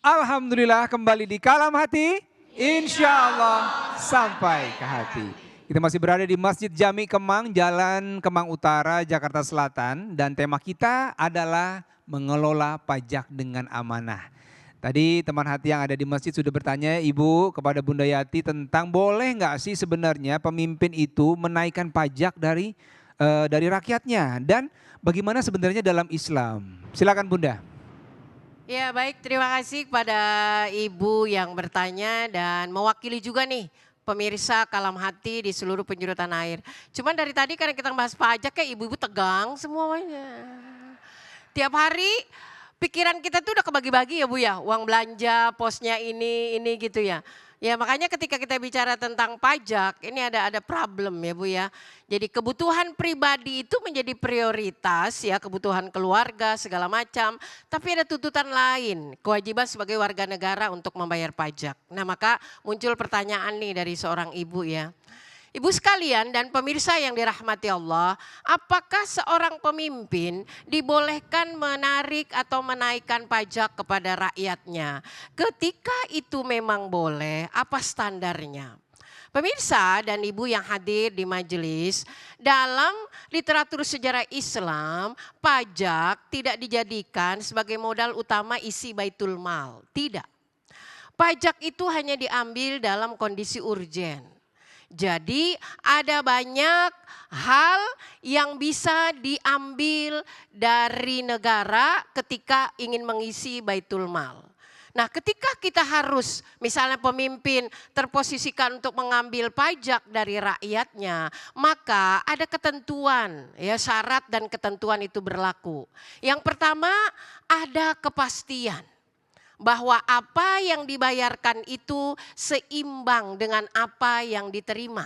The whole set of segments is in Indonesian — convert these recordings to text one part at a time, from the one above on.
Alhamdulillah kembali di Kalam Hati, insya Allah sampai ke hati. Kita masih berada di Masjid Jami Kemang, Jalan Kemang Utara, Jakarta Selatan. Dan tema kita adalah mengelola pajak dengan amanah. Tadi teman hati yang ada di masjid sudah bertanya Ibu kepada Bunda Yati tentang boleh nggak sih sebenarnya pemimpin itu menaikkan pajak dari rakyatnya. Dan bagaimana sebenarnya dalam Islam. Silakan Bunda. Ya baik, terima kasih kepada Ibu yang bertanya dan mewakili juga nih pemirsa Kalam Hati di seluruh penjuru tanah air. Cuman dari tadi karena kita bahas pajak kayak ibu-ibu tegang semuanya. Tiap hari pikiran kita tuh udah kebagi-bagi ya Bu ya, uang belanja, posnya ini gitu ya. Ya makanya ketika kita bicara tentang pajak, ini ada problem ya Bu ya. Jadi kebutuhan pribadi itu menjadi prioritas ya, kebutuhan keluarga segala macam. Tapi ada tuntutan lain, kewajiban sebagai warga negara untuk membayar pajak. Nah maka muncul pertanyaan nih dari seorang ibu ya. Ibu sekalian dan pemirsa yang dirahmati Allah, apakah seorang pemimpin dibolehkan menarik atau menaikkan pajak kepada rakyatnya? Ketika itu memang boleh, apa standarnya? Pemirsa dan ibu yang hadir di majelis, dalam literatur sejarah Islam, pajak tidak dijadikan sebagai modal utama isi baitul mal. Tidak. Pajak itu hanya diambil dalam kondisi urgen. Jadi ada banyak hal yang bisa diambil dari negara ketika ingin mengisi baitul mal. Nah ketika kita harus misalnya pemimpin terposisikan untuk mengambil pajak dari rakyatnya, maka ada ketentuan ya, syarat dan ketentuan itu berlaku. Yang pertama ada kepastian bahwa apa yang dibayarkan itu seimbang dengan apa yang diterima.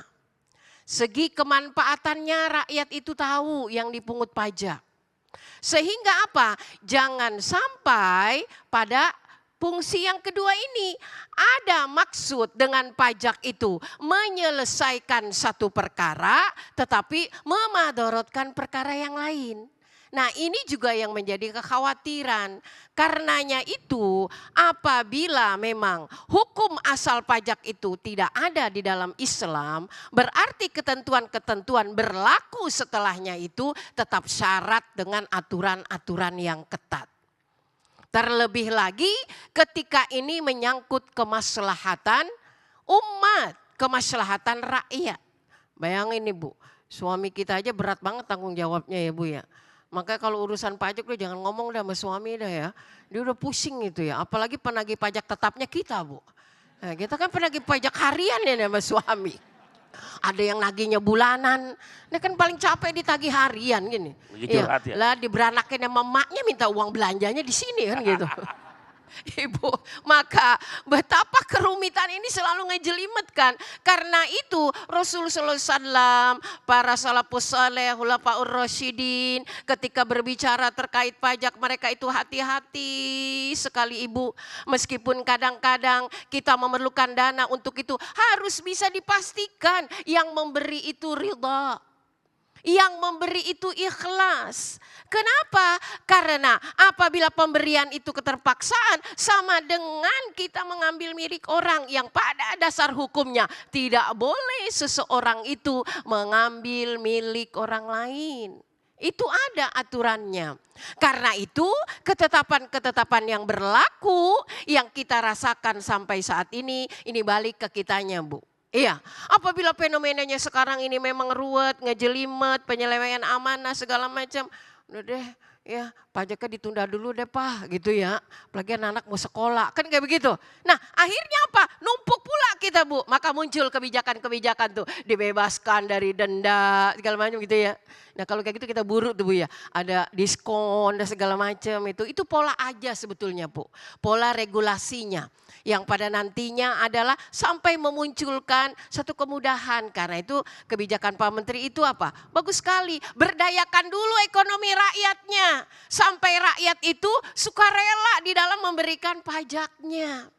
Segi kemanfaatannya rakyat itu tahu yang dipungut pajak. Sehingga apa? Jangan sampai pada fungsi yang kedua ini ada maksud dengan pajak itu menyelesaikan satu perkara tetapi memadorotkan perkara yang lain. Nah ini juga yang menjadi kekhawatiran. Karenanya itu apabila memang hukum asal pajak itu tidak ada di dalam Islam, berarti ketentuan-ketentuan berlaku setelahnya itu tetap syarat dengan aturan-aturan yang ketat. Terlebih lagi ketika ini menyangkut kemaslahatan umat, kemaslahatan rakyat. Bayangin nih Bu, suami kita aja berat banget tanggung jawabnya ya Bu ya. Makanya kalau urusan pajak lu jangan ngomong dah sama suami dah ya. Dia udah pusing gitu ya. Apalagi penagih pajak tetapnya kita Bu. Nah, kita kan penagih pajak harian ya sama suami. Ada yang nagihnya bulanan. Ini kan paling capek ditagih harian gini. Iya. Lah diberanakin sama emaknya minta uang belanjanya di sini kan gitu. Ibu, maka betapa kerumitan ini selalu ngejelimetkan. Karena itu Rasulullah SAW, para salafus saleh, khulafaur rasyidin, ketika berbicara terkait pajak mereka itu hati-hati sekali Ibu. Meskipun kadang-kadang kita memerlukan dana untuk itu, harus bisa dipastikan yang memberi itu ridha. Yang memberi itu ikhlas. Kenapa? Karena apabila pemberian itu keterpaksaan sama dengan kita mengambil milik orang yang pada dasar hukumnya tidak boleh seseorang itu mengambil milik orang lain. Itu ada aturannya. Karena itu ketetapan-ketetapan yang berlaku yang kita rasakan sampai saat ini balik ke kitanya Bu. Iya, apabila fenomenanya sekarang ini memang ruwet, ngejelimet, penyelewengan amanah segala macam. Udah deh ya pajaknya ditunda dulu deh Pak gitu ya. Apalagi anak-anak mau sekolah kan kayak begitu. Nah akhirnya apa? Numpuk pula kita Bu. Maka muncul kebijakan-kebijakan tuh. Dibebaskan dari denda segala macam gitu ya. Nah kalau kayak gitu kita buruk tuh Bu ya. Ada diskon dan segala macam itu. Itu pola aja sebetulnya Bu. Pola regulasinya. Yang pada nantinya adalah sampai memunculkan satu kemudahan. Karena itu kebijakan Pak Menteri itu apa? Bagus sekali. Berdayakan dulu ekonomi rakyatnya. Sampai rakyat itu sukarela di dalam memberikan pajaknya.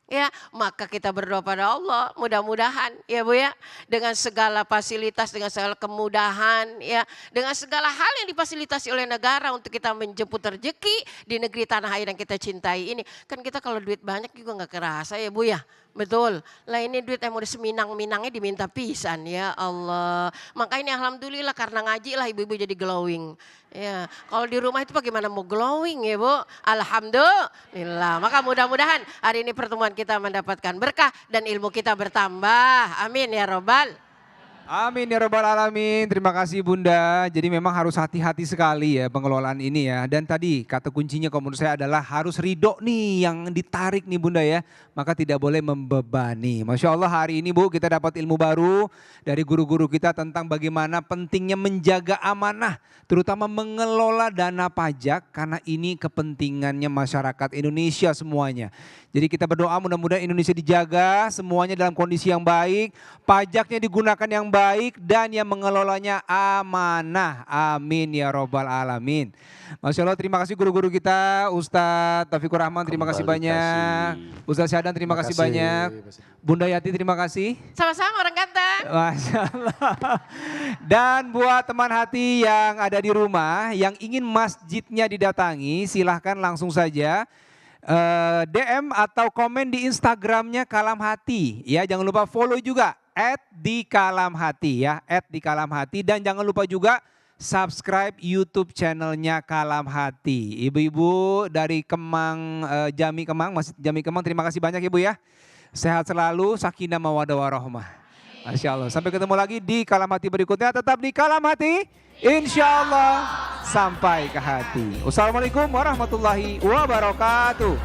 ya, maka kita berdoa pada Allah, mudah-mudahan ya Bu ya, dengan segala fasilitas, dengan segala kemudahan ya, dengan segala hal yang difasilitasi oleh negara untuk kita menjemput rezeki di negeri tanah air yang kita cintai ini. Kan kita kalau duit banyak juga nggak kerasa ya Bu ya. Betul. Lah ini duit yang udah seminang-minangnya diminta pisan ya Allah. Makanya alhamdulillah karena ngaji lah ibu-ibu jadi glowing. Ya, kalau di rumah itu bagaimana mau glowing ya Bu? Alhamdulillah. Maka mudah-mudahan hari ini pertemuan kita mendapatkan berkah dan ilmu kita bertambah. Amin ya robbal. Amin ya robbal alamin. Terima kasih Bunda. Jadi memang harus hati-hati sekali ya pengelolaan ini ya. Dan tadi kata kuncinya kalau menurut saya adalah harus ridho nih yang ditarik nih Bunda ya. Maka tidak boleh membebani. Masya Allah hari ini Bu kita dapat ilmu baru dari guru-guru kita tentang bagaimana pentingnya menjaga amanah. Terutama mengelola dana pajak karena ini kepentingannya masyarakat Indonesia semuanya. Jadi kita berdoa mudah-mudahan Indonesia dijaga semuanya dalam kondisi yang baik. Pajaknya digunakan yang baik dan yang mengelolanya amanah. Amin ya robbal alamin. Masya Allah terima kasih guru-guru kita. Ustadz Taufikur Rahman terima kasih banyak. Ustadz Syahadan terima kasih banyak. Bunda Yati terima kasih. Sama-sama orang ganteng. Masya Allah. Dan buat teman hati yang ada di rumah yang ingin masjidnya didatangi silahkan langsung saja DM atau komen di Instagramnya Kalam Hati ya, jangan lupa follow juga @dikalamhati ya, @dikalamhati, dan jangan lupa juga subscribe YouTube channelnya Kalam Hati. Ibu-ibu dari Kemang, Jami Kemang, Masjid Jami Kemang, terima kasih banyak Ibu ya. Sehat selalu, sakinah mawaddah warahmah. Masya Allah. Sampai ketemu lagi di Kalam Hati berikutnya. Tetap di Kalam Hati, insya Allah sampai ke hati. Wassalamualaikum warahmatullahi wabarakatuh.